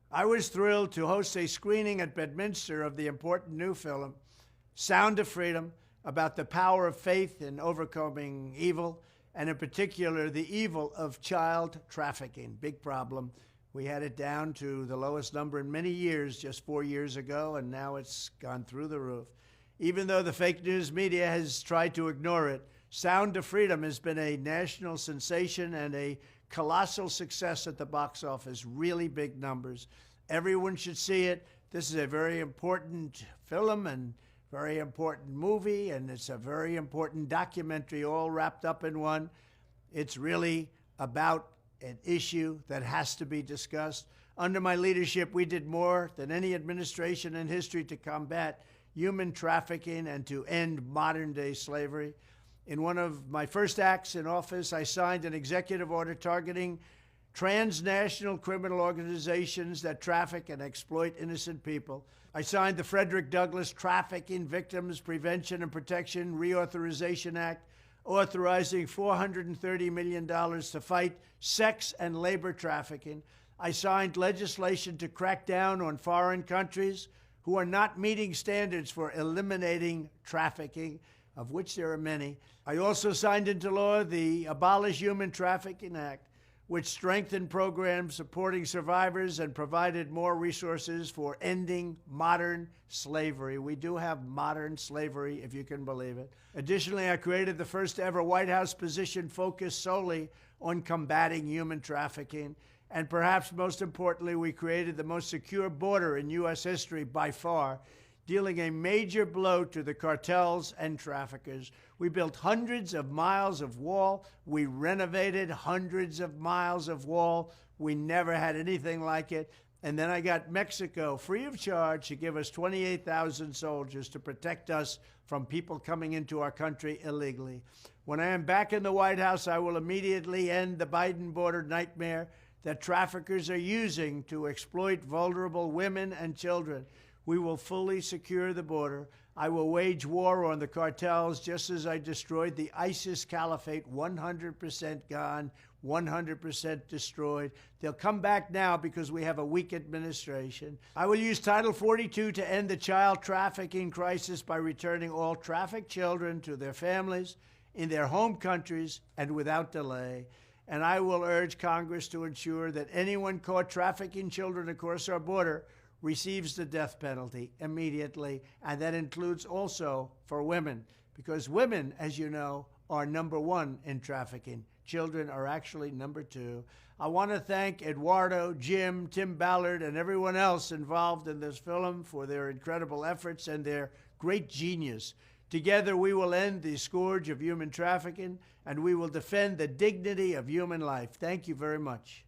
I was thrilled to host a screening at Bedminster of the important new film, Sound of Freedom, about the power of faith in overcoming evil, and in particular, the evil of child trafficking. Big problem. We had it down to the lowest number in many years just 4 years ago, and now it's gone through the roof. Even though the fake news media has tried to ignore it, Sound of Freedom has been a national sensation and a colossal success at the box office, really big numbers. Everyone should see it. This is a very important film and very important movie, and it's a very important documentary all wrapped up in one. It's really about an issue that has to be discussed. Under my leadership, we did more than any administration in history to combat human trafficking and to end modern-day slavery. In one of my first acts in office, I signed an executive order targeting transnational criminal organizations that traffic and exploit innocent people. I signed the Frederick Douglass Trafficking Victims Prevention and Protection Reauthorization Act, authorizing $430 million to fight sex and labor trafficking. I signed legislation to crack down on foreign countries who are not meeting standards for eliminating trafficking, of which there are many. I also signed into law the Abolish Human Trafficking Act, which strengthened programs supporting survivors and provided more resources for ending modern slavery. We do have modern slavery, if you can believe it. Additionally, I created the first ever White House position focused solely on combating human trafficking. And perhaps most importantly, we created the most secure border in U.S. history by far, dealing a major blow to the cartels and traffickers. We built hundreds of miles of wall. We renovated hundreds of miles of wall. We never had anything like it. And then I got Mexico free of charge to give us 28,000 soldiers to protect us from people coming into our country illegally. When I am back in the White House, I will immediately end the Biden border nightmare that traffickers are using to exploit vulnerable women and children. We will fully secure the border. I will wage war on the cartels just as I destroyed the ISIS caliphate, 100% gone, 100% destroyed. They'll come back now because we have a weak administration. I will use Title 42 to end the child trafficking crisis by returning all trafficked children to their families in their home countries and without delay. And I will urge Congress to ensure that anyone caught trafficking children across our border receives the death penalty immediately, and that includes also for women, because women, as you know, are number one in trafficking. Children are actually number two. I want to thank Eduardo, Jim, Tim Ballard, and everyone else involved in this film for their incredible efforts and their great genius. Together, we will end the scourge of human trafficking, and we will defend the dignity of human life. Thank you very much.